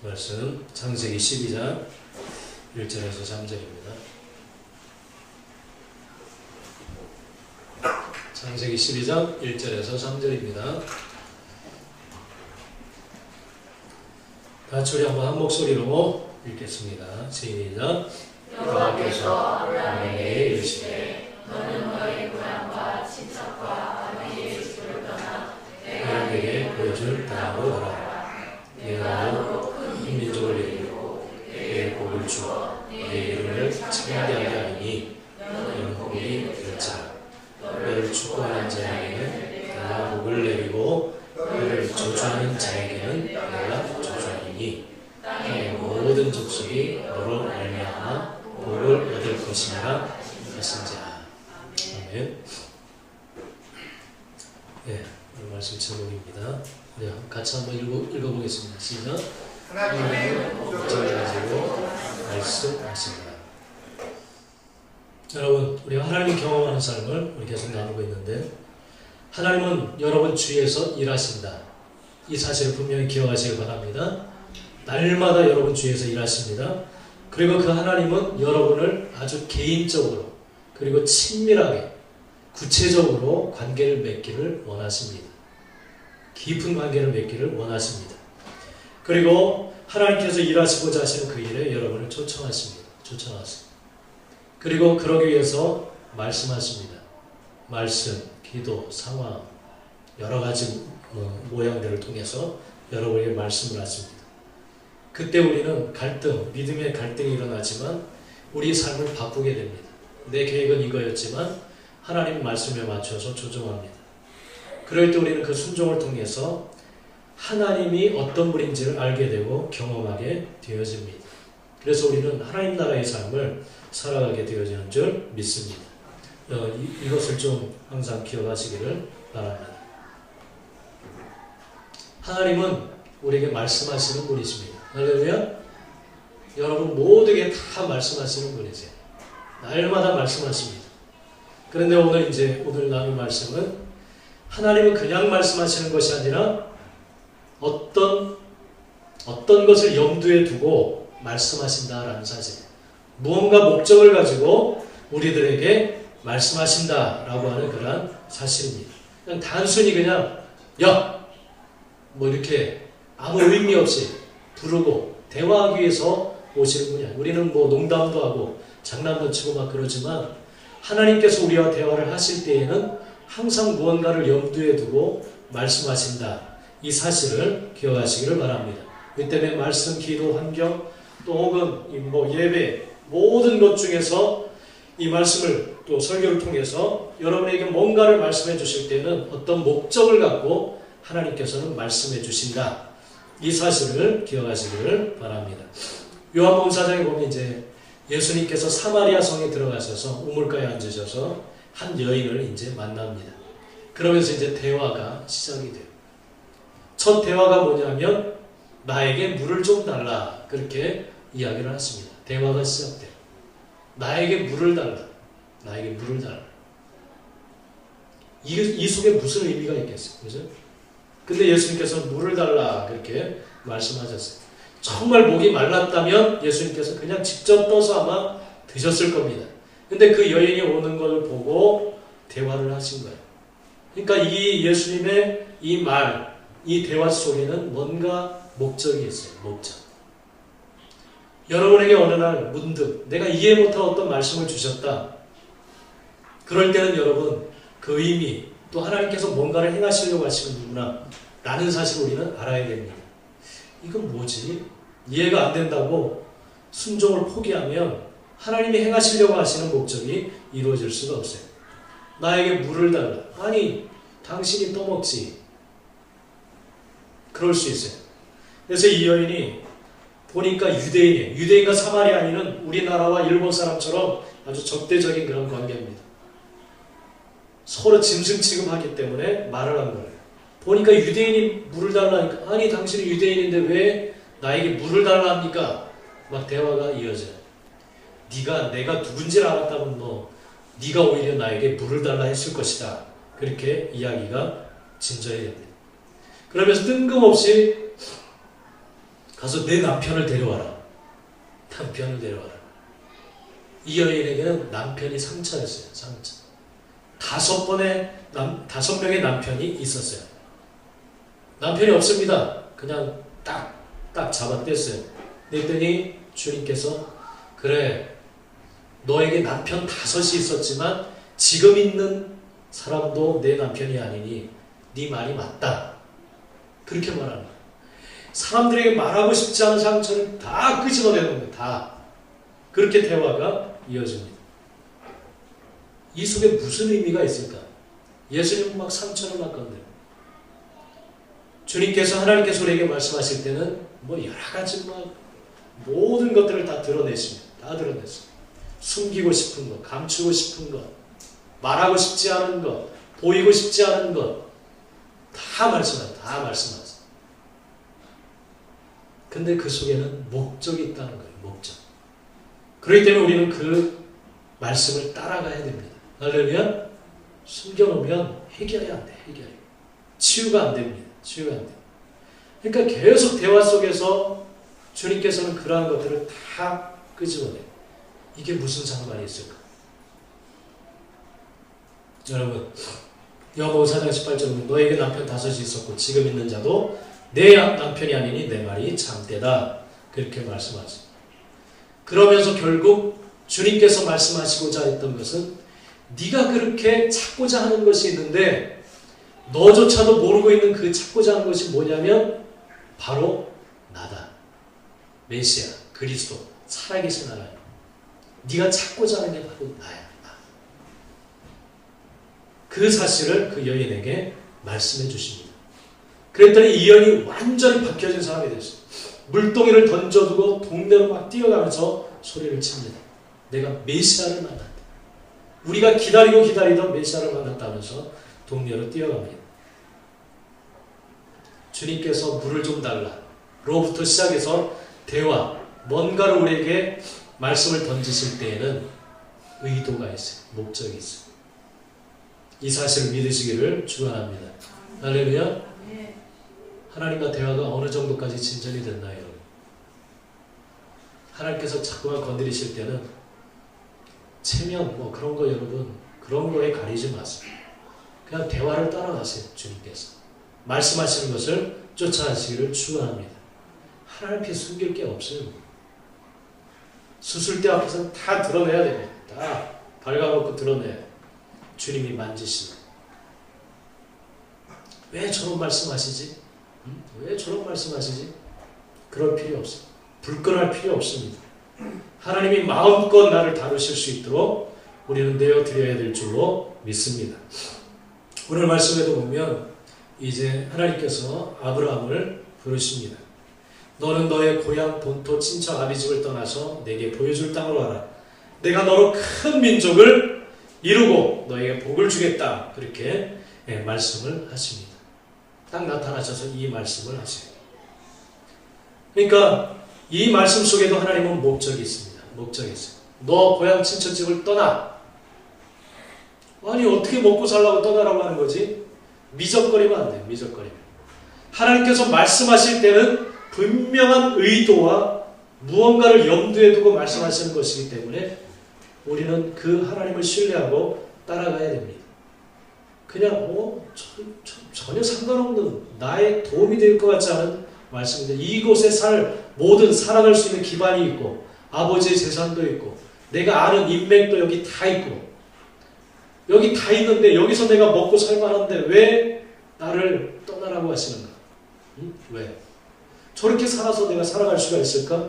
말씀 창세기 12장 1절에서 3절입니다. 창세기 12장 1절에서 3절입니다. 같이 우리 한번 한 목소리로 읽겠습니다. 시작. 여호와께서 아브라함에게 이르시되 너는 너의 고향과 친척과 아비의 집을 떠나 내가 내게 보여줄 땅으로 가라. 내가 너로 큰 민족을 이루고 내게 복을 주어 내 이름을 창대하게 하리니 너는 복이 될지라. 너를 축복하는 자에게는 내가 복을 내리고 너를 저주하는 자에게는 내가 저주하리니 땅의 모든 족속이 너로 말미암아 복을 얻을 것이니라 하신지라. 아멘. 네, 오늘 말씀 제목입니다. 네, 같이 한번 읽어보겠습니다. 시작. 하나님은 목적을 가지고 말씀하신다. 여러분, 우리가 하나님을 경험하는 삶을 우리 계속 나누고 있는데, 하나님은 여러분 주위에서 일하신다. 이 사실을 분명히 기억하시기 바랍니다. 날마다 여러분 주위에서 일하십니다. 그리고 그 하나님은 여러분을 아주 개인적으로 그리고 친밀하게 구체적으로 관계를 맺기를 원하십니다. 깊은 관계를 맺기를 원하십니다. 그리고 하나님께서 일하시고자 하시는 그 일에 여러분을 초청하십니다. 그리고 그러기 위해서 말씀하십니다. 말씀, 기도, 상황, 여러 가지 모양들을 통해서 여러분에게 말씀을 하십니다. 그때 우리는 갈등, 믿음의 갈등이 일어나지만 우리 삶을 바꾸게 됩니다. 내 계획은 이거였지만 하나님 말씀에 맞춰서 조정합니다. 그럴 때 우리는 그 순종을 통해서 하나님이 어떤 분인지를 알게 되고 경험하게 되어집니다. 그래서 우리는 하나님 나라의 삶을 살아가게 되어지는 줄 믿습니다. 이것을 좀 항상 기억하시기를 바랍니다. 하나님은 우리에게 말씀하시는 분이십니다. 할렐루야. 여러분 모두에게 다 말씀하시는 분이세요. 날마다 말씀하십니다. 그런데 오늘 나눌 말씀은 하나님은 그냥 말씀하시는 것이 아니라 어떤 것을 염두에 두고 말씀하신다라는 사실. 무언가 목적을 가지고 우리들에게 말씀하신다라고 하는 그런 사실입니다. 그냥 단순히 이렇게 아무 의미 없이 부르고 대화하기 위해서 오시는 분이 아니에요. 우리는 농담도 하고 장난도 치고 막 그러지만 하나님께서 우리와 대화를 하실 때에는 항상 무언가를 염두에 두고 말씀하신다. 이 사실을 기억하시기를 바랍니다. 이 때문에 말씀, 기도, 환경, 또 혹은 예배 모든 것 중에서 이 말씀을 또 설교를 통해서 여러분에게 뭔가를 말씀해 주실 때는 어떤 목적을 갖고 하나님께서는 말씀해 주신다. 이 사실을 기억하시기를 바랍니다. 요한복음 4장에 보면 이제 예수님께서 사마리아 성에 들어가셔서 우물가에 앉으셔서 한 여인을 이제 만납니다. 그러면서 이제 대화가 시작이 돼요. 첫 대화가 뭐냐면 나에게 물을 좀 달라. 그렇게 이야기를 하십니다. 대화가 시작돼요. 나에게 물을 달라. 나에게 물을 달라. 이 속에 무슨 의미가 있겠어요? 그죠? 근데 예수님께서 물을 달라. 그렇게 말씀하셨어요. 정말 목이 말랐다면 예수님께서 그냥 직접 떠서 아마 드셨을 겁니다. 근데 그 여인이 오는 걸 보고 대화를 하신 거예요. 그러니까 이 예수님의 이 말, 이 대화 속에는 뭔가 목적이 있어요. 목적. 여러분에게 어느 날 문득 내가 이해 못한 어떤 말씀을 주셨다. 그럴 때는 여러분 그 의미, 또 하나님께서 뭔가를 행하시려고 하시는구나 라는 사실을 우리는 알아야 됩니다. 이건 뭐지? 이해가 안 된다고 순종을 포기하면 하나님이 행하시려고 하시는 목적이 이루어질 수가 없어요. 나에게 물을 달라. 아니, 당신이 떠먹지. 그럴 수 있어요. 그래서 이 여인이 보니까 유대인이에요. 유대인과 사마리아인은 우리나라와 일본 사람처럼 아주 적대적인 그런 관계입니다. 서로 짐승 취급하기 때문에 말을 한 거예요. 보니까 유대인이 물을 달라니까 아니 당신은 유대인인데 왜 나에게 물을 달라 합니까? 막 대화가 이어져요. 내가 누군지를 알았다면 네가 오히려 나에게 물을 달라 했을 것이다. 그렇게 이야기가 진전이 됩니다. 그러면서 뜬금없이 가서 내 남편을 데려와라. 남편을 데려와라. 이 여인에게는 남편이 상처였어요. 상처. 5명의 남편이 있었어요. 남편이 없습니다. 그냥 딱 잡아댔어요. 그랬더니 주님께서 그래, 너에게 남편 5이 있었지만 지금 있는 사람도 내 남편이 아니니 네 말이 맞다. 그렇게 말하는 거예요. 사람들에게 말하고 싶지 않은 상처를 다 끄집어내는 거예요. 다. 그렇게 대화가 이어집니다. 이 속에 무슨 의미가 있을까? 예수님은 막 상처를 막 건드려요. 주님께서, 하나님께서 우리에게 말씀하실 때는 뭐 여러 가지 막 모든 것들을 다 드러내십니다. 다 드러냈어요. 숨기고 싶은 것, 감추고 싶은 것, 말하고 싶지 않은 것, 보이고 싶지 않은 것, 다 말씀하세요. 다 말씀하세요. 근데 그 속에는 목적이 있다는 거예요. 목적. 그렇기 때문에 우리는 그 말씀을 따라가야 됩니다. 하려면 숨겨놓으면 해결이 안 돼. 해결이. 치유가 안 됩니다. 치유가 안 돼. 그러니까 계속 대화 속에서 주님께서는 그러한 것들을 다 끄집어내요. 이게 무슨 상관이 있을까? 여러분, 요한복음 4장 18절은 너에게 남편 5이 있었고 지금 있는 자도 내 남편이 아니니 내 말이 참되다. 그렇게 말씀하죠. 그러면서 결국 주님께서 말씀하시고자 했던 것은 네가 그렇게 찾고자 하는 것이 있는데 너조차도 모르고 있는 그 찾고자 하는 것이 뭐냐면 바로 나다. 메시아, 그리스도, 살아계신 하나님. 네가 찾고자 하는 게 바로 나야. 나. 그 사실을 그 여인에게 말씀해 주십니다. 그랬더니 이 여인이 완전히 바뀌어진 사람이 됐어요. 물동이를 던져두고 동네로 막 뛰어가면서 소리를 칩니다. 내가 메시아를 만났다. 우리가 기다리던 메시아를 만났다면서 동네로 뛰어갑니다. 주님께서 물을 좀 달라. 로부터 시작해서 대화, 뭔가를 우리에게 말씀을 던지실 때에는 의도가 있어요. 목적이 있어요. 이 사실을 믿으시기를 축원합니다. 할렐루야. 하나님과 대화가 어느 정도까지 진전이 됐나요? 하나님께서 자꾸만 건드리실 때는 체면 뭐 그런 거 여러분 그런 거에 가리지 마세요. 그냥 대화를 따라가세요. 주님께서 말씀하시는 것을 쫓아가시기를 축원합니다. 하나님 앞에 숨길 게 없어요. 수술대 앞에서는 다 드러내야 됩니다. 다 발가벗고 드러내야 돼요. 주님이 만지시는. 왜 저런 말씀하시지? 왜 저런 말씀하시지? 그럴 필요 없어요. 불끈할 필요 없습니다. 하나님이 마음껏 나를 다루실 수 있도록 우리는 내어드려야 될 줄로 믿습니다. 오늘 말씀에도 보면 이제 하나님께서 아브라함을 부르십니다. 너는 너의 고향 본토 친척 아비집을 떠나서 내게 보여줄 땅으로 가라. 내가 너로 큰 민족을 이루고 너에게 복을 주겠다. 그렇게 말씀을 하십니다. 딱 나타나셔서 이 말씀을 하세요. 그러니까 이 말씀 속에도 하나님은 목적이 있습니다. 목적이 있어요. 너 고향 친척집을 떠나. 아니 어떻게 먹고 살라고 떠나라고 하는 거지? 미적거리면 안 돼요. 미적거리면. 하나님께서 말씀하실 때는 분명한 의도와 무언가를 염두에 두고 말씀하시는 것이기 때문에 우리는 그 하나님을 신뢰하고 따라가야 됩니다. 그냥 전혀 상관없는 나의 도움이 될 것 같지 않은 말씀인데 이곳에 모든 살아갈 수 있는 기반이 있고 아버지의 재산도 있고 내가 아는 인맥도 여기 다 있고 여기 다 있는데 여기서 내가 먹고 살만한데 왜 나를 떠나라고 하시는가? 왜? 저렇게 살아서 내가 살아갈 수가 있을까?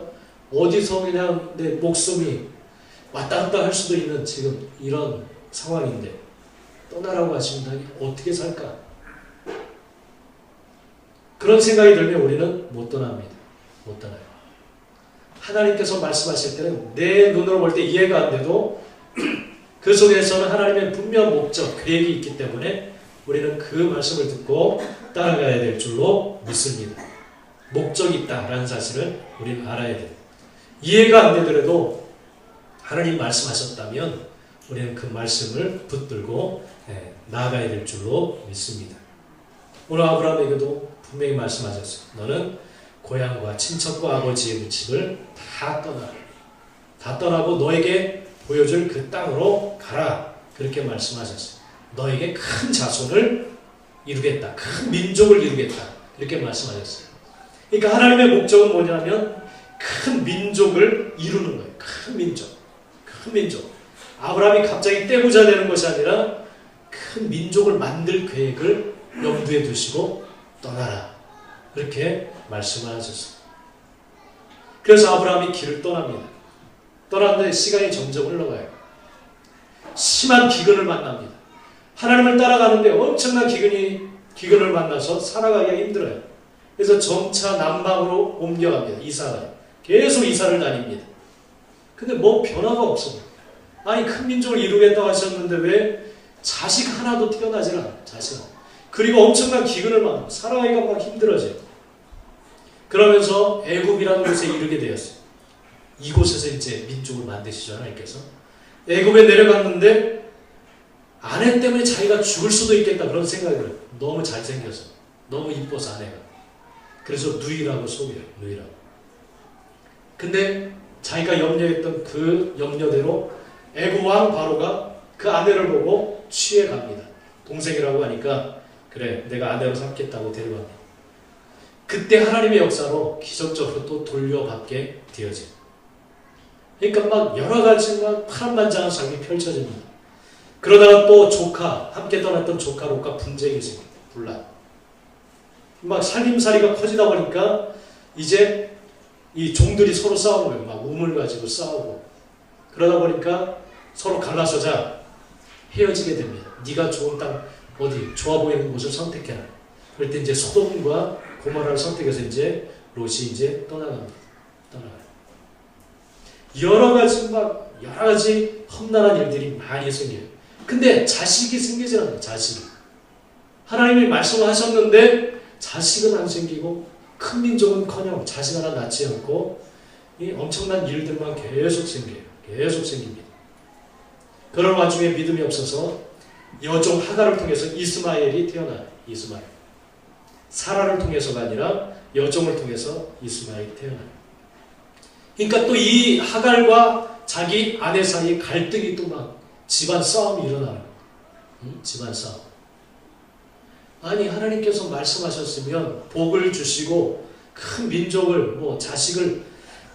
어디서 그냥 내 목숨이 왔다 갔다 할 수도 있는 지금 이런 상황인데 떠나라고 하신다니 어떻게 살까? 그런 생각이 들면 우리는 못 떠납니다. 못 떠나요. 하나님께서 말씀하실 때는 내 눈으로 볼 때 이해가 안 돼도 그 속에서는 하나님의 분명한 목적, 계획이 있기 때문에 우리는 그 말씀을 듣고 따라가야 될 줄로 믿습니다. 목적이 있다라는 사실을 우리는 알아야 돼요. 이해가 안 되더라도 하나님 말씀하셨다면 우리는 그 말씀을 붙들고 나아가야 될 줄로 믿습니다. 오늘 아브라함에게도 분명히 말씀하셨어요. 너는 고향과 친척과 아버지의 집을 다 떠나라. 다 떠나고 너에게 보여줄 그 땅으로 가라. 그렇게 말씀하셨어요. 너에게 큰 자손을 이루겠다. 큰 민족을 이루겠다. 이렇게 말씀하셨어요. 그러니까 하나님의 목적은 뭐냐면 큰 민족을 이루는 거예요. 큰 민족. 큰 민족. 아브라함이 갑자기 떼부자 되는 것이 아니라 큰 민족을 만들 계획을 염두에 두시고 떠나라. 그렇게 말씀을 하셨어요. 그래서 아브라함이 길을 떠납니다. 떠났는데 시간이 점점 흘러가요. 심한 기근을 만납니다. 하나님을 따라가는데 엄청난 기근을 만나서 살아가기가 힘들어요. 그래서 점차 남방으로 옮겨갑니다. 이사가. 계속 이사를 다닙니다. 근데 뭐 변화가 없어요. 아니 큰 민족을 이루겠다고 하셨는데 왜 자식 하나도 태어나질 않아요. 자식 하나. 그리고 엄청난 기근을 만나고 살아가기가 막 힘들어져요. 그러면서 애굽이라는 곳에 이르게 되었어요. 이곳에서 이제 민족을 만드시죠. 하나님께서. 애굽에 내려갔는데 아내 때문에 자기가 죽을 수도 있겠다 그런 생각이 들어요. 너무 잘생겨서. 너무 이뻐서 아내가. 그래서 누이라고 속여요. 누이라고. 근데 자기가 염려했던 그 염려대로 애굽 왕 바로가 그 아내를 보고 취해갑니다. 동생이라고 하니까 그래 내가 아내로 삼겠다고 데려갑니다. 그때 하나님의 역사로 기적적으로 또 돌려받게 되어져요. 그러니까 막 여러 가지 막 파란만장한 장면이 펼쳐집니다. 그러다가 또 조카, 함께 떠났던 조카 롯과 분쟁이 생깁니다. 분란. 막 살림살이가 커지다 보니까 이제 이 종들이 서로 싸우는 거예요. 막 우물 가지고 싸우고. 그러다 보니까 서로 갈라서자 헤어지게 됩니다. 네가 좋은 땅 어디 좋아 보이는 곳을 선택해라. 그럴 때 이제 소돔과 고모라를 선택해서 이제 롯이 이제 떠나갑니다. 떠나가요. 여러 가지 험난한 일들이 많이 생겨요. 근데 자식이 생기지 않아요. 자식이. 하나님이 말씀하셨는데 자식은 안 생기고 큰 민족은커녕 자식 하나 낳지 않고 이 엄청난 일들만 계속 생겨요. 계속 생깁니다. 그런 와중에 믿음이 없어서 여종 하가를 통해서 이스마엘이 태어나요. 이스마엘. 사라를 통해서가 아니라 여종을 통해서 이스마엘이 태어나요. 그러니까 또 이 하갈과 자기 아내 사이에 갈등이 또 막 집안 싸움이 일어나요. 집안 싸움. 아니 하나님께서 말씀하셨으면 복을 주시고 큰 민족을 뭐 자식을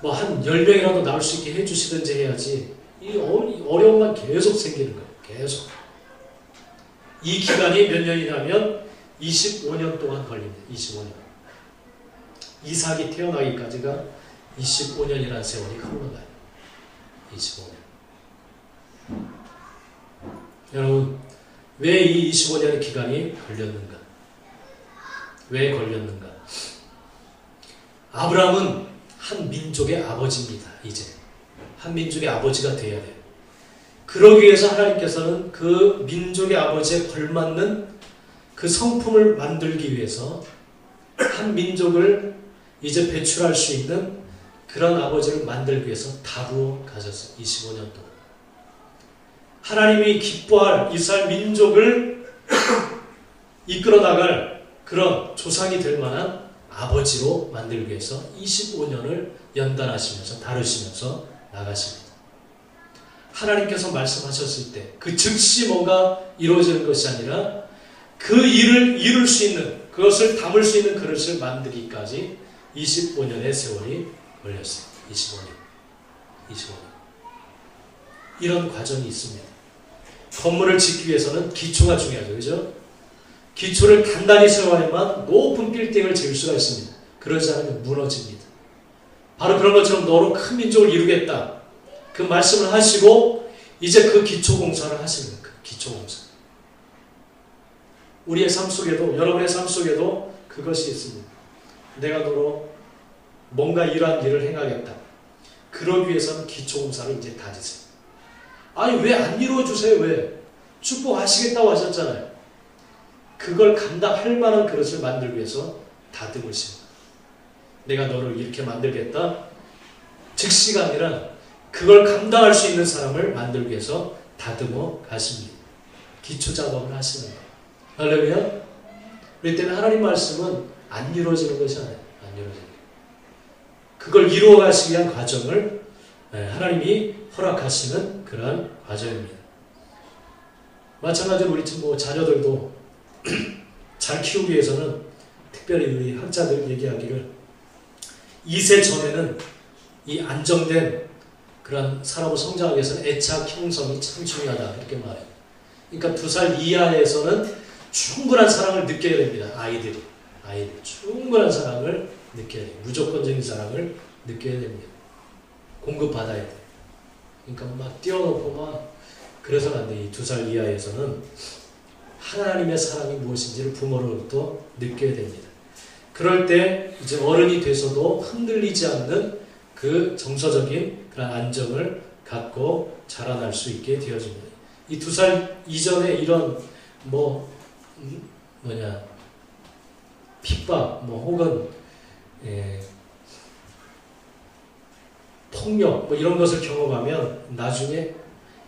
뭐 한 10명이라도 낳을 수 있게 해주시든지 해야지 이 어려움만 계속 생기는 거예요. 계속. 이 기간이 몇 년이냐면 25년 동안 걸립니다. 25년. 이삭이 태어나기까지가 25년이라는 세월이 흘러가요. 25년. 여러분, 왜 이 25년의 기간이 걸렸는가? 왜 걸렸는가? 아브라함은 한 민족의 아버지입니다. 이제. 한 민족의 아버지가 되어야 돼요. 그러기 위해서 하나님께서는 그 민족의 아버지에 걸맞는 그 성품을 만들기 위해서 한 민족을 이제 배출할 수 있는 그런 아버지를 만들기 위해서 다루어 가셨어요. 25년 동안. 하나님이 기뻐할 이스라엘 민족을 이끌어 나갈 그런 조상이 될 만한 아버지로 만들기 위해서 25년을 연단하시면서 다루시면서 나가십니다. 하나님께서 말씀하셨을 때 그 즉시 뭐가 이루어지는 것이 아니라 그 일을 이룰 수 있는 그것을 담을 수 있는 그릇을 만들기까지 25년의 세월이 걸렸어요. 25년. 이런 과정이 있습니다. 건물을 짓기 위해서는 기초가 중요하죠. 그죠? 기초를 단단히 세워야만 높은 빌딩을 지을 수가 있습니다. 그러지 않으면 무너집니다. 바로 그런 것처럼 너로 큰 민족을 이루겠다. 그 말씀을 하시고 이제 그 기초 공사를 하시는 거예요. 그 기초 공사. 우리의 삶 속에도 여러분의 삶 속에도 그것이 있습니다. 내가 너로 뭔가 이러한 일을 행하겠다. 그러기 위해서는 기초 공사를 이제 다지세요. 아니 왜 안 이루어주세요? 왜? 축복하시겠다고 하셨잖아요. 그걸 감당할 만한 그릇을 만들기 위해서 다듬으십니다. 내가 너를 이렇게 만들겠다. 즉시가 아니라 그걸 감당할 수 있는 사람을 만들기 위해서 다듬어 가십니다. 기초 작업을 하시는 거예요. 할렐루야. 우리 때는 하나님 말씀은 안 이루어지는 것이 아니에요. 안 이루어지는 거예요. 그걸 이루어가시기 위한 과정을 하나님이 허락하시는 그러한 과정입니다. 마찬가지로 우리 뭐 자녀들도 잘 키우기 위해서는 특별히 우리 학자들 얘기하기를 2세 전에는 이 안정된 그런 사람을 성장하기 위해서는 애착 형성이 참 중요하다 이렇게 말해요. 그러니까 2살 이하에서는 충분한 사랑을 느껴야 됩니다. 아이들 충분한 사랑을 느껴야 돼요. 무조건적인 사랑을 느껴야 됩니다. 공급받아야 돼요. 그러니까 막 띄워놓고 막 그래서는 안 돼. 이 2살 이하에서는 하나님의 사랑이 무엇인지를 부모로부터 느껴야 됩니다. 그럴 때 이제 어른이 돼서도 흔들리지 않는 그 정서적인 그런 안정을 갖고 자라날 수 있게 되어집니다. 이 2살 이전에 이런 핍박 혹은 폭력 이런 것을 경험하면 나중에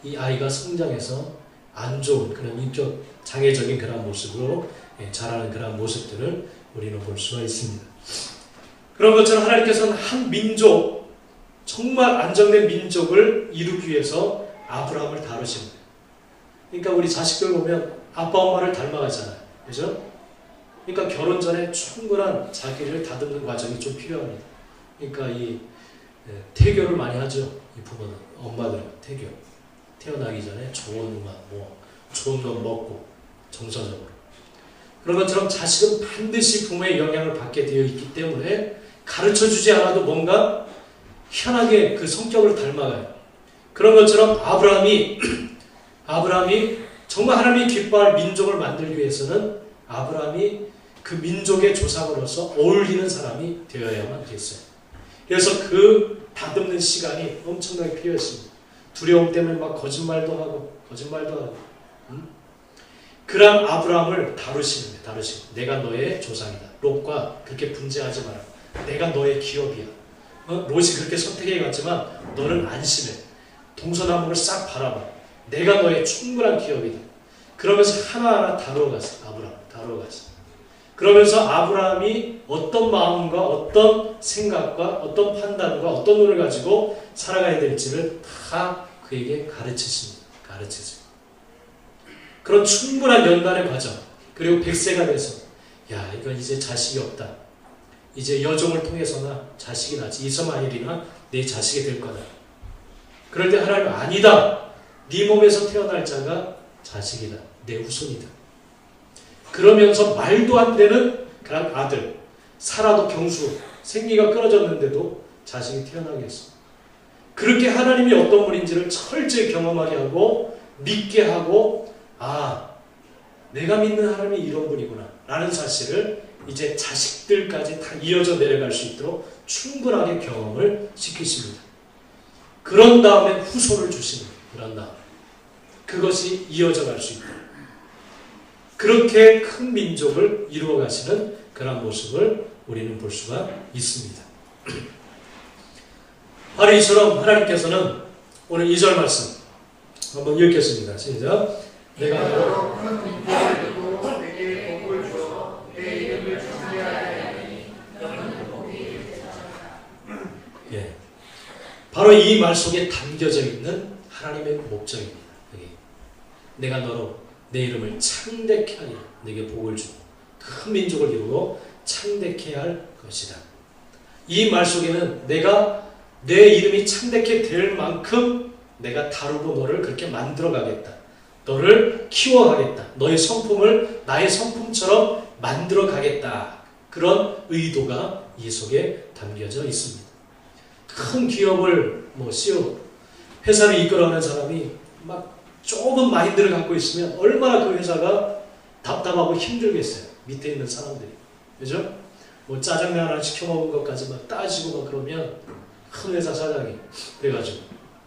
이 아이가 성장해서 안 좋은 그런 인격 장애적인 그런 모습으로 자라는 그런 모습들을 우리는 볼 수가 있습니다. 그런 것처럼 하나님께서는 한 민족, 정말 안정된 민족을 이루기 위해서 아브라함을 다루십니다. 그러니까 우리 자식들 보면 아빠 엄마를 닮아가잖아요. 그죠? 그러니까 결혼 전에 충분한 자기를 다듬는 과정이 좀 필요합니다. 그러니까 이 태교를 많이 하죠. 이 부모는, 엄마들은 태교. 태어나기 전에 좋은 음악, 좋은 것 먹고 정서적으로. 그런 것처럼 자식은 반드시 부모의 영향을 받게 되어 있기 때문에 가르쳐주지 않아도 뭔가 희한하게 그 성격을 닮아가요. 그런 것처럼 아브라함이 정말 하나님이 기뻐할 민족을 만들기 위해서는 아브라함이 그 민족의 조상으로서 어울리는 사람이 되어야만 됐어요. 그래서 그 다듬는 시간이 엄청나게 필요했습니다. 두려움 때문에 막 거짓말도 하고. 그런 아브라함을 다루시는 거예요. 내가 너의 조상이다. 롯과 그렇게 분쟁하지 마라. 내가 너의 기업이야. 롯이 그렇게 선택해 갔지만 너는 안심해. 동서남북을 싹 바라봐. 내가 너의 충분한 기업이다. 그러면서 하나하나 다루어갔어. 그러면서 아브라함이 어떤 마음과 어떤 생각과 어떤 판단과 어떤 눈을 가지고 살아가야 될지를 다 그에게 가르치십니다. 그런 충분한 연단의 과정, 그리고 100세가 돼서 이건 이제 자식이 없다. 이제 여종을 통해서나 자식이 나지. 이스마엘이나 내 자식이 될 거다. 그럴 때 하나님은 아니다. 네 몸에서 태어날 자가 자식이다. 내 후손이다. 그러면서 말도 안 되는 그런 아들, 사라도 경수, 생리가 끊어졌는데도 자식이 태어나게 했어. 그렇게 하나님이 어떤 분인지를 철저히 경험하게 하고 믿게 하고 내가 믿는 하나님이 이런 분이구나 라는 사실을 이제 자식들까지 다 이어져 내려갈 수 있도록 충분하게 경험을 시키십니다. 그런 다음에 후손을 주시는 거예요. 그것이 이어져 갈 수 있도록 그렇게 큰 민족을 이루어 가시는 그런 모습을 우리는 볼 수가 있습니다. 바로 이처럼 하나님께서는 오늘 2절 말씀 한번 읽겠습니다. 시작. 내가 너로 큰 민족을 이루고 내게 복을 주어 내 이름을 존귀하게 하니 너는 복이 되리라. 바로 이 말 속에 담겨져 있는 하나님의 목적입니다. 내가 너로 내 이름을 창대케 하리라. 내게 복을 주고 큰 민족을 이루고 창대케 할 것이다. 이 말 속에는 내가 내 이름이 창대케 될 만큼 내가 다루고 너를 그렇게 만들어 가겠다. 너를 키워가겠다. 너의 성품을 나의 성품처럼 만들어 가겠다. 그런 의도가 이 속에 담겨져 있습니다. 큰 기업을 CEO, 회사를 이끌어가는 사람이 막 좁은 마인드를 갖고 있으면 얼마나 그 회사가 답답하고 힘들겠어요. 밑에 있는 사람들이. 그죠? 짜장면 하나 시켜 먹은 것까지 막 따지고 막 그러면 큰 회사 사장이 돼가지고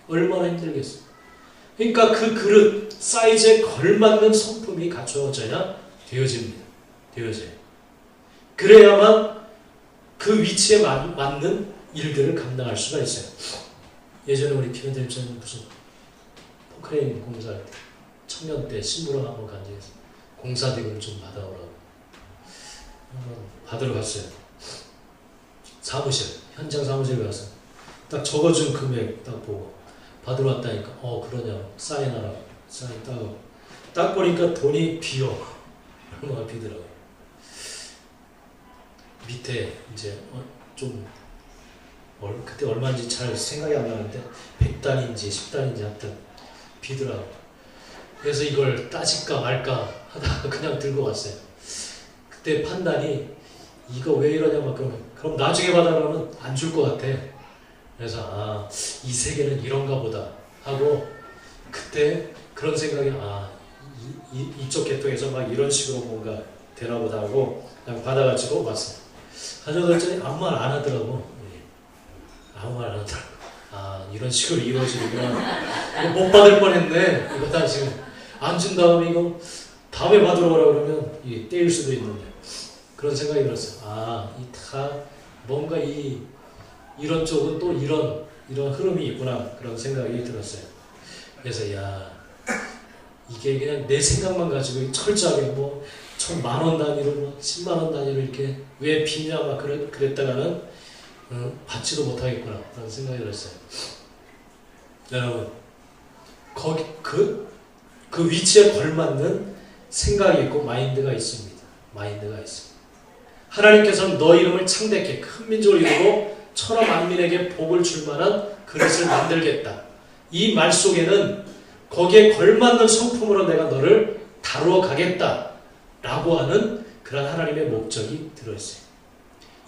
얼마나 힘들겠어요. 그러니까 그 그릇 사이즈에 걸맞는 성품이 갖춰져야 되어집니다. 그래야만 그 위치에 맞는 일들을 감당할 수가 있어요. 예전에 우리 김현대님처럼 무슨 포크레인 공사할 때 청년 때 신부랑 한번 간 적이 있어요. 공사대금 좀 받아오라고 받으러 갔어요. 사무실 현장 사무실에 가서 딱 적어준 금액 딱 보고 받으러 왔다니까 그러냐 사인하라 사인 따고 딱 보니까 돈이 비어 얼마나 비더라고요. 밑에 이제 좀 그때 얼마인지 잘 생각이 안 나는데 100단인지 10단인지 하여튼 비더라고. 그래서 이걸 따질까 말까 하다가 그냥 들고 왔어요. 그때 판단이 이거 왜 이러냐 막 그럼 나중에 받아라면 안 줄 것 같아. 그래서 이 세계는 이런가 보다 하고 그때 그런 생각이 이쪽 계통에서 막 이런 식으로 뭔가 되나 보다 하고 그냥 받아가지고 왔어요. 가져갔더니 아무 말 안 하더라고. 아무 말 안 하더라고. 이런 식으로 이루어지는구나. 이거 못 받을 뻔했네. 이거 다 지금 안 준 다음에 이거 다음에 받으러 오라 그러면 이게 떼일 수도 있는데 그런 생각이 들었어요. 이 다 뭔가 이런 쪽은 또 이런 흐름이 있구나 그런 생각이 들었어요. 그래서 이게 그냥 내 생각만 가지고 철저하게 뭐 10,000원 단위로 뭐 10만원 단위로 이렇게 왜 비냐 막 그랬다가는 받지도 못하겠구나 그런 생각이 들었어요. 여러분 거기 그 위치에 걸맞는 생각이 있고 마인드가 있습니다. 마인드가 있습니다. 하나님께서는 너 이름을 창대케 큰 민족을 이루고 천하 만민에게 복을 줄 만한 그릇을 만들겠다. 이 말 속에는 거기에 걸맞는 성품으로 내가 너를 다루어 가겠다 라고 하는 그런 하나님의 목적이 들어있어요.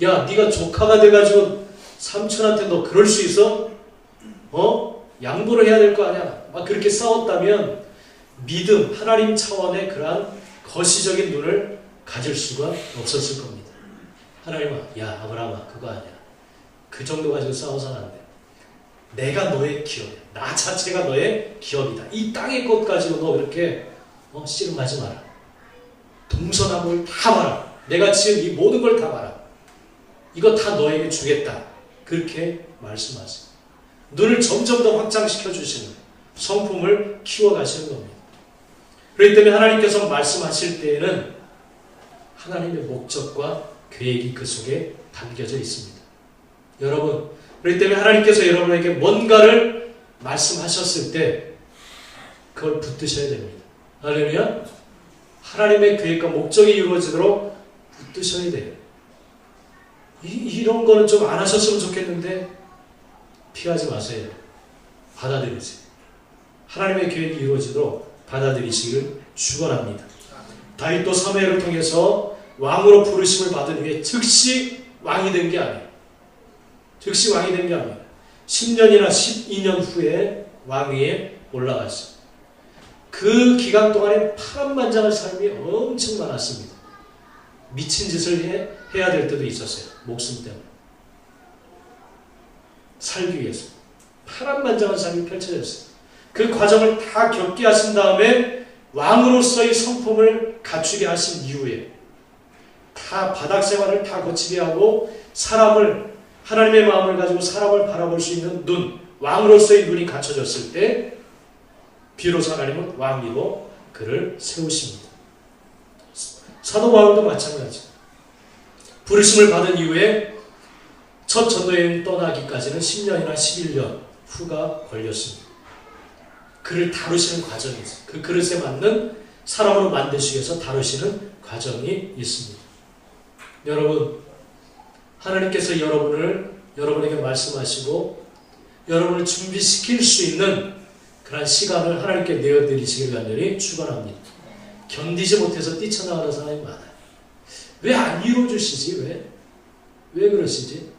야 네가 조카가 돼가지고 삼촌한테 너 그럴 수 있어? 양보를 해야 될 거 아니야. 막 그렇게 싸웠다면 믿음, 하나님 차원의 그러한 거시적인 눈을 가질 수가 없었을 겁니다. 하나님은 야 아브라함아 그거 아니야. 그 정도 가지고 싸워서는 안 돼. 내가 너의 기업이야. 나 자체가 너의 기업이다. 이 땅의 것 가지고 너 그렇게 씨름하지 마라. 동서남북을 다 봐라. 내가 지은 이 모든 걸 다 봐라. 이거 다 너에게 주겠다. 그렇게 말씀하세요. 눈을 점점 더 확장시켜 주시는 성품을 키워가시는 겁니다. 그렇기 때문에 하나님께서 말씀하실 때에는 하나님의 목적과 계획이 그 속에 담겨져 있습니다. 여러분, 그렇기 때문에 하나님께서 여러분에게 뭔가를 말씀하셨을 때 그걸 붙드셔야 됩니다. 할렐루야. 하나님의 계획과 목적이 이루어지도록 붙드셔야 돼요. 이런 거는 좀 안 하셨으면 좋겠는데 피하지 마세요. 받아들이세요. 하나님의 계획이 이루어지도록 받아들이시길 축원합니다. 다윗도 사무엘을 통해서 왕으로 부르심을 받은 후에 즉시 왕이 된 게 아니에요. 즉시 왕이 된 게 아니에요. 10년이나 12년 후에 왕위에 올라갔어요. 그 기간 동안에 파란만장한 삶이 엄청 많았습니다. 미친 짓을 해야 될 때도 있었어요. 목숨 때문에. 살기 위해서. 파란만장한 삶이 펼쳐졌어요. 그 과정을 다 겪게 하신 다음에 왕으로서의 성품을 갖추게 하신 이후에 다 바닥 생활을 다 거치게 하고 사람을 하나님의 마음을 가지고 사람을 바라볼 수 있는 눈, 왕으로서의 눈이 갖춰졌을 때 비로소 하나님은 왕위로 그를 세우십니다. 사도 바울도 마찬가지. 부르심을 받은 이후에 첫 전도여행 떠나기까지는 10년이나 11년 후가 걸렸습니다. 그를 다루시는 과정이 있어요. 그 그릇에 맞는 사람으로 만드시기 위해서 다루시는 과정이 있습니다. 여러분, 하나님께서 여러분에게 말씀하시고 여러분을 준비시킬 수 있는 그런 시간을 하나님께 내어드리시길 간절히 축원합니다. 견디지 못해서 뛰쳐나가는 사람이 많아요. 왜 안 이루어주시지? 왜 그러시지?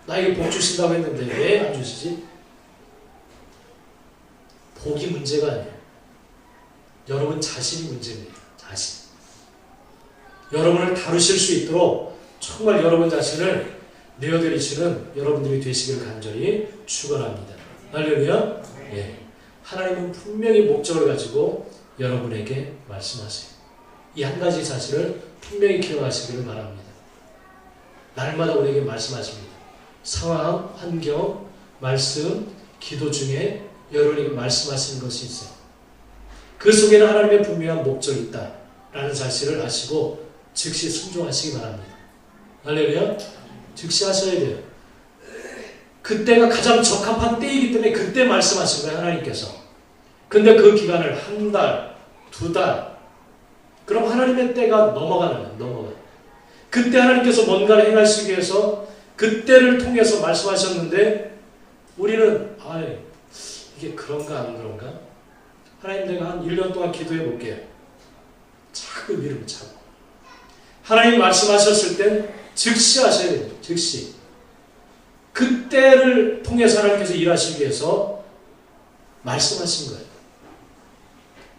나에게 복 주신다고 했는데 왜 안 주시지? 복이 문제가 아니에요. 여러분 자신이 문제입니다. 자신. 여러분을 다루실 수 있도록 정말 여러분 자신을 내어드리시는 여러분들이 되시기를 간절히 축원합니다. 할렐루야. 예. 하나님은 분명히 목적을 가지고 여러분에게 말씀하세요. 이 한 가지 사실을 분명히 기억하시기를 바랍니다. 날마다 우리에게 말씀하십니다. 상황, 환경, 말씀, 기도 중에 여러분에게 말씀하시는 것이 있어요. 그 속에는 하나님의 분명한 목적이 있다라는 사실을 아시고 즉시 순종하시기 바랍니다. 할렐루야. 즉시 하셔야 돼요. 그때가 가장 적합한 때이기 때문에 그때 말씀하신 거예요, 하나님께서. 근데 그 기간을 한 달, 두 달, 그럼 하나님의 때가 넘어가는 거예요. 넘어가. 그때 하나님께서 뭔가를 행하시기 위해서 그때를 통해서 말씀하셨는데 우리는 이게 그런가 안 그런가? 하나님 내가 한 1년 동안 기도해 볼게요. 자꾸 미루고 자꾸. 하나님 말씀하셨을 땐 즉시 하셔야 돼요. 즉시. 그때를 통해서 하나님께서 일하시기 위해서 말씀하신 거예요.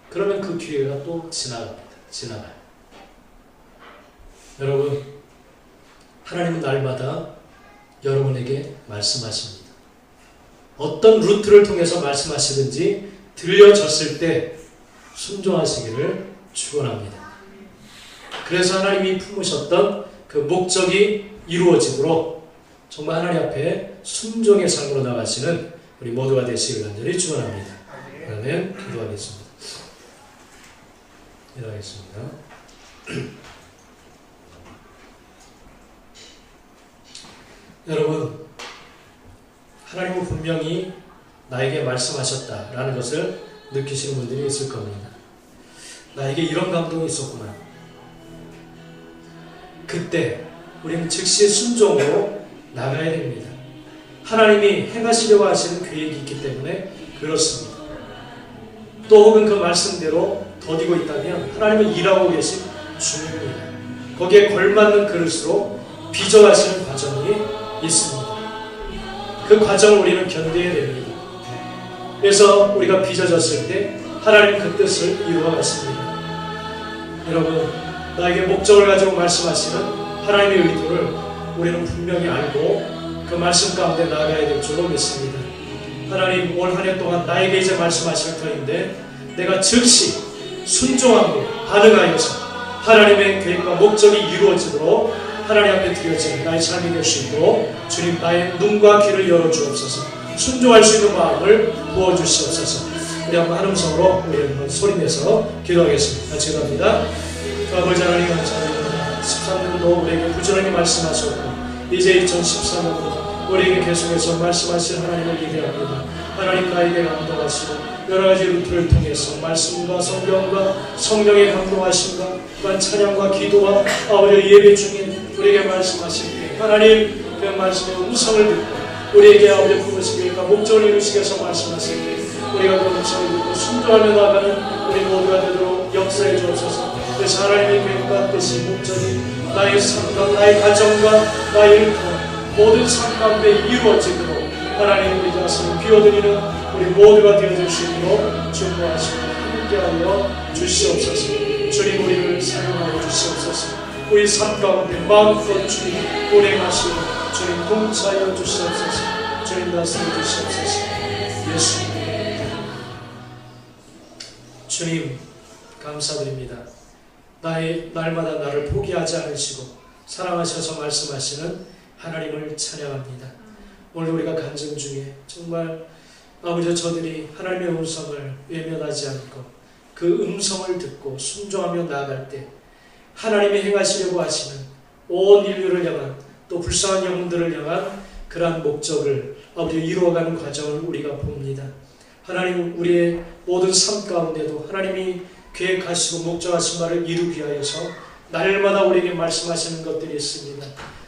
그러면 그 기회가 또 지나갑니다. 지나가요. 여러분, 하나님은 날마다 여러분에게 말씀하십니다. 어떤 루트를 통해서 말씀하시든지 들려졌을 때 순종하시기를 축원합니다. 그래서 하나님이 품으셨던 그 목적이 이루어지도록 정말 하나님 앞에 순종의 삶으로 나가시는 우리 모두가 되시길 간절히 축원합니다. 그러면 기도하겠습니다. 기도하겠습니다. 여러분, 하나님은 분명히 나에게 말씀하셨다라는 것을 느끼시는 분들이 있을 겁니다. 나에게 이런 감동이 있었구나. 그때 우리는 즉시 순종으로 나가야 됩니다. 하나님이 행하시려고 하시는 계획이 있기 때문에 그렇습니다. 또 혹은 그 말씀대로 더디고 있다면 하나님은 일하고 계신 중입니다. 거기에 걸맞는 그릇으로 빚어가시는 과정이 있습니다. 그 과정을 우리는 견뎌야 됩니다. 그래서 우리가 빚어졌을 때 하나님 그 뜻을 이루어 가십니다. 여러분, 나에게 목적을 가지고 말씀하시는 하나님의 의도를 우리는 분명히 알고 그 말씀 가운데 나아가야 될 줄로 믿습니다. 하나님, 올 한 해 동안 나에게 이제 말씀하실 터인데 내가 즉시 순종하고 반응하여서 하나님의 계획과 목적이 이루어지도록 하나님 앞에 드려진 나의 삶이 될 수 있도록 주님 나의 눈과 귀를 열어주옵소서. 순종할 수 있는 마음을 부어주시옵소서. 우리 한번 한 음성으로 우리 한번 소리내서 기도하겠습니다. 같이 기도합니다. 아버지 하나님 감사합니다. 13년도 우리에게 부지런히 말씀하셨고 이제 2014년도 우리에게 계속해서 말씀하신 하나님을 기대합니다. 하나님 나에게 감동하시고 여러 가지 루트를 통해서 말씀과 성경과 성령의 감동하심과 또한 찬양과 기도와 아버지 예배 중에 우리에게 말씀하실 때 하나님 그 말씀의 음성을 듣고 우리에게 아버지 부르시기 위해서 목적을 이루시기 위해서 말씀하실 때 우리가 그 음성을 듣고 순종하며 나가는 우리 모두가 되도록 역사해 주옵소서. 그래서 하나님의 계획과 뜻이 목적이 나의 삶과 나의 가정과 나의 일터 모든 삶 가운데 이루어지도록 하나님 우리 자신을 비워드리는 우리 모두가 되어줄 수 있도록 축복하시고 함께하여 주시옵소서. 주님 우리를 사용하여 주시옵소서. 우리 삶 가운데 마음껏 주님 운행하시고 주님 동차하여 주시옵소서. 주님 다스려 주시옵소서. 예수님 주님 감사드립니다. 날마다 나를 포기하지 않으시고 사랑하셔서 말씀하시는 하나님을 찬양합니다. 오늘 우리가 간증 중에 정말 아버지 저들이 하나님의 음성을 외면하지 않고 그 음성을 듣고 순종하며 나아갈 때 하나님이 행하시려고 하시는 온 인류를 향한 또 불쌍한 영혼들을 향한 그러한 목적을 아버지 이루어가는 과정을 우리가 봅니다. 하나님 우리의 모든 삶 가운데도 하나님이 계획하시고 목적하신 바를 이루기 위하여서 날마다 우리에게 말씀하시는 것들이 있습니다.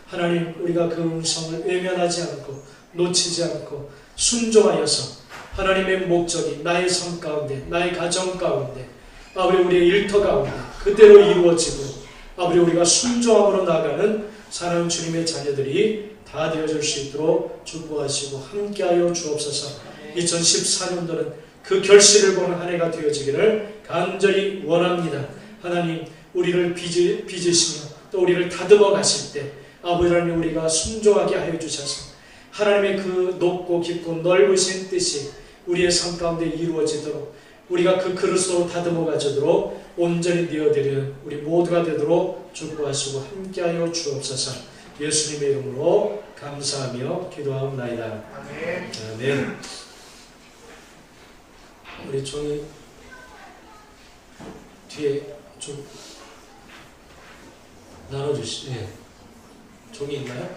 하나님 우리가 그 음성을 외면하지 않고 놓치지 않고 순종하여서 하나님의 목적이 나의 삶 가운데 나의 가정 가운데 아버지 우리의 일터 가운데 그대로 이루어지고 아버지 우리가 순종함으로 나가는 사랑하는 주님의 자녀들이 다 되어줄 수 있도록 축복하시고 함께하여 주옵소서. 2014년도는 그 결실을 보는 한 해가 되어지기를 간절히 원합니다. 하나님 우리를 빚으시며 또 우리를 다듬어 가실 때 아버지 하나님 우리가 순종하게 하여 주셔서 하나님의 그 높고 깊고 넓으신 뜻이 우리의 삶 가운데 이루어지도록 우리가 그 그릇으로 다듬어 가지도록 온전히 되어드리는 우리 모두가 되도록 축복하시고 함께하여 주옵소서. 예수님의 이름으로 감사하며 기도하옵나이다. 아멘. 아멘. 우리 종이 뒤에 좀 나눠주시. 예. 종이 있나요?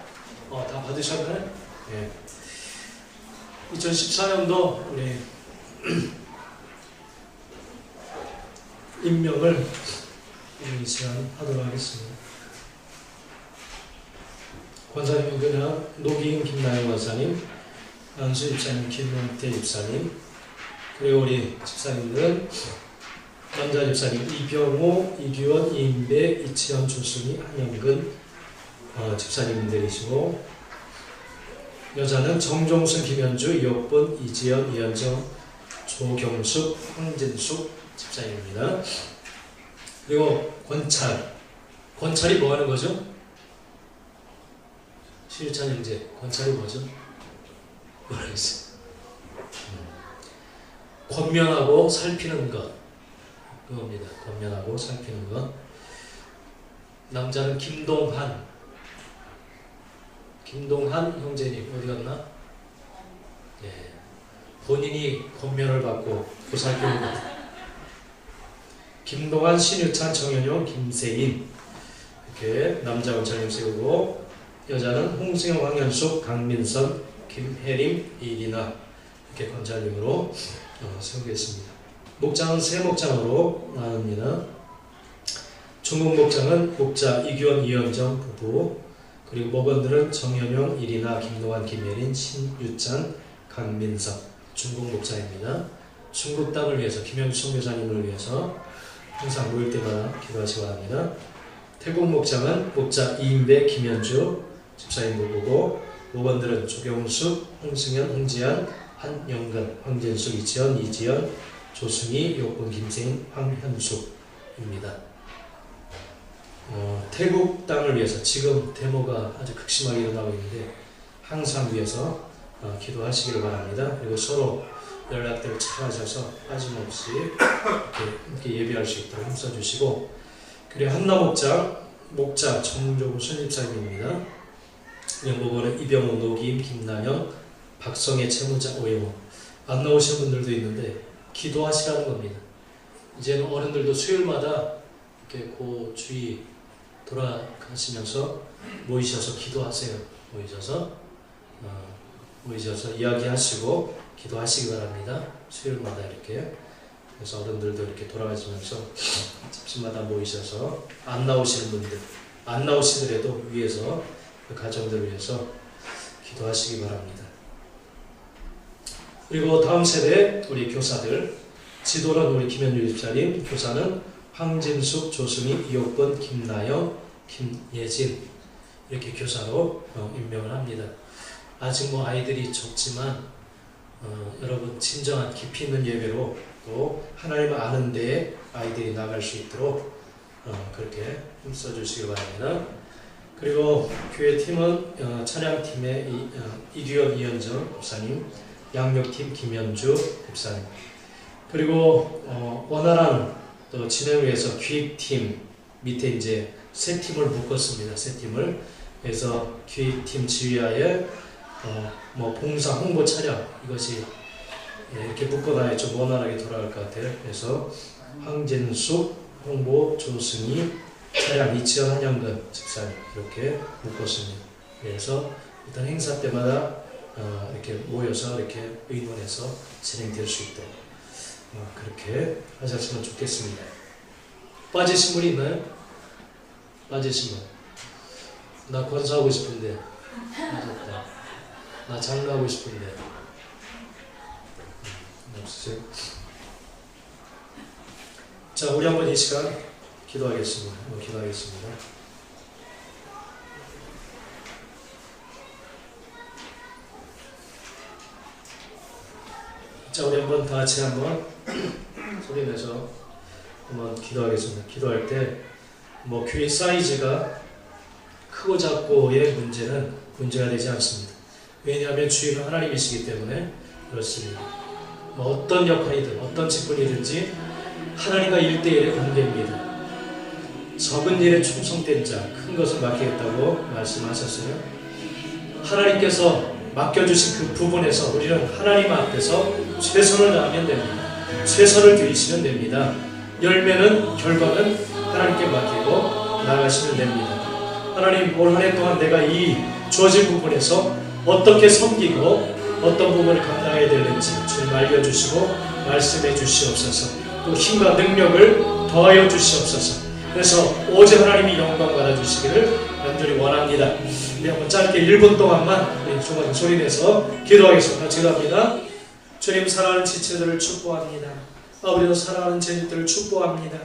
다 받으셨나요? 예. 2014년도 우리 임명을 이 시간 하도록 하겠습니다. 권사님은 그냥 노기인 김나영 권사님, 안수 집사님, 김용태 집사님, 그리고 우리 집사님들은 남자 집사님 이병호, 이규원, 이인배, 이치현, 조승희, 한영근 집사님들이시고, 여자는 정종순, 김현주, 이옥분, 이지연, 이현정, 조경숙, 황진숙 집사님입니다. 그리고 권찰이 뭐 하는 거죠? 신유찬 형제, 권찰이 뭐죠? 모르겠어요. 권면하고 살피는 것, 그겁니다. 권면하고 살피는 것. 남자는 김동한 형제님 어디 갔나? 예, 본인이 권면을 받고 보살피는 것. 김동한, 신유찬, 정현용, 김세인, 이렇게 남자 권찰님 세우고, 여자는 홍승영, 황현숙, 강민선, 김혜림, 이리나, 이렇게 권찰님으로 세우겠습니다. 목장은 세 목장으로 나눕니다. 중국 목장은 목자 이규원, 이현정 부부, 그리고 목원들은 정현용, 이리나, 김동환, 김혜린, 신유찬, 강민석, 중국 목장입니다. 중국 땅을 위해서, 김현주 선교사님을 위해서 항상 모일 때마다 기도하시기 바랍니다. 태국 목장은 목자 이인배, 김현주 집사님 부부고, 목원들은 조경숙, 홍승현, 홍지한, 한영근, 황진숙, 이치현, 이지연, 조승희, 요건, 김세인, 황현숙입니다. 태국 땅을 위해서 지금 데모가 아주 극심하게 일어나고 있는데 항상 위해서 기도하시기를 바랍니다. 그리고 서로 연락들을 잘 하셔서 빠짐없이 이렇게 예배할 수 있도록 힘써주시고, 그리고 한나목장 목자 정종순 집사님입니다. 영목원은 이병호, 노기임, 김난영, 박성애, 채무자, 오영호. 안 나오신 분들도 있는데 기도하시라는 겁니다. 이제는 어른들도 수요일마다 이렇게 그 주위 돌아가시면서 모이셔서 기도하세요. 모이셔서 이야기하시고 기도하시기 바랍니다. 수요일마다 이렇게. 그래서 어른들도 이렇게 돌아가시면서 집집마다 모이셔서 안 나오시는 분들, 안 나오시더라도 위해서 그 가정들을 위해서 기도하시기 바랍니다. 그리고 다음 세대 우리 교사들, 지도는 우리 김현주 집사님, 교사는 황진숙, 조승희, 이옥권, 김나영, 김예진, 이렇게 교사로 임명을 합니다. 아직 뭐 아이들이 적지만 여러분 진정한 깊이 있는 예배로 또 하나님을 아는 데에 아이들이 나갈 수 있도록 그렇게 힘써 주시기 바랍니다. 그리고 교회 팀은 찬양팀의 이규현, 이현정 목사님, 양력팀 김현주 목사님, 그리고 원활한 또 진행을 위해서 기획팀 밑에 이제 세 팀을 묶었습니다. 세 팀을. 그래서 기획팀 지휘하에 뭐 봉사, 홍보, 촬영, 이것이 이렇게 묶어놔야 좀 원활하게 돌아갈 것 같아요. 그래서 황진숙, 홍보, 조승희, 촬영, 이치현, 한영근 집사님 이렇게 묶었습니다. 그래서 일단 행사 때마다 이렇게 모여서 이렇게 의논해서 진행될 수 있도록 그렇게 하셨으면 좋겠습니다. 빠지신 분이 있나요? 빠지신 분. 나 권사하고 싶은데 빠졌다. 나 장로하고 싶은데 없으세요? 자, 우리 한번 이 시간 기도하겠습니다. 기도하겠습니다. 자, 우리 한번 다 같이 한번 소리 내서 한번 기도하겠습니다. 기도할 때 뭐 교회 사이즈가 크고 작고의 문제가 되지 않습니다. 왜냐하면 주인은 하나님이시기 때문에 그렇습니다. 뭐 어떤 역할이든 어떤 직분이든지 하나님과 1대1의 관계입니다. 적은 일에 충성된 자, 큰 것을 맡기겠다고 말씀하셨어요. 하나님께서 맡겨주신 그 부분에서 우리는 하나님 앞에서 최선을 다하면 됩니다. 최선을 들이시면 됩니다. 열매는, 결과는 하나님께 맡기고 나아가시면 됩니다. 하나님 올 한 해 동안 내가 이 주어진 부분에서 어떻게 섬기고 어떤 부분을 감당해야 되는지 주님 알려주시고 말씀해 주시옵소서. 또 힘과 능력을 더하여 주시옵소서. 그래서 오직 하나님이 영광 받아주시기를 간절히 원합니다. 우리 한번 짧게 1분 동안만 우리 조금 소리내서 기도하겠습니다. 기도합니다. 주님, 사랑하는 지체들을 축복합니다. 아버지도 사랑하는 제자들을 축복합니다.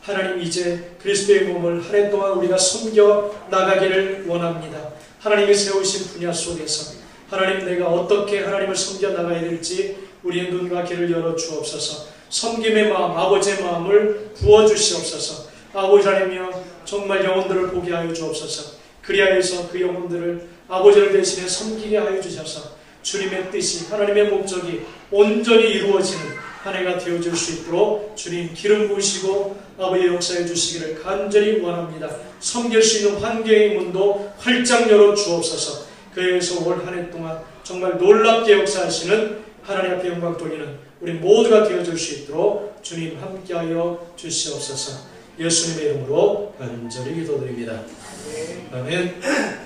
하나님, 이제 그리스도의 몸을 한 해 동안 우리가 섬겨 나가기를 원합니다. 하나님이 세우신 분야 속에서 하나님, 내가 어떻게 하나님을 섬겨 나가야 될지 우리의 눈과 귀를 열어 주옵소서. 섬김의 마음, 아버지의 마음을 부어주시옵소서. 아버지 하나님이여, 정말 영혼들을 보게 하여 주옵소서. 그리하여서 그 영혼들을 아버지를 대신해 섬기게 하여 주셔서 주님의 뜻이, 하나님의 목적이 온전히 이루어지는 한 해가 되어질 수 있도록 주님 기름 부으시고 아버지 역사해 주시기를 간절히 원합니다. 섬길 수 있는 환경의 문도 활짝 열어 주옵소서. 그에서 올 한 해 동안 정말 놀랍게 역사하시는 하나님 앞에 영광 돌리는 우리 모두가 되어질 수 있도록 주님 함께하여 주시옵소서. 예수님의 이름으로 간절히 기도드립니다. 아멘.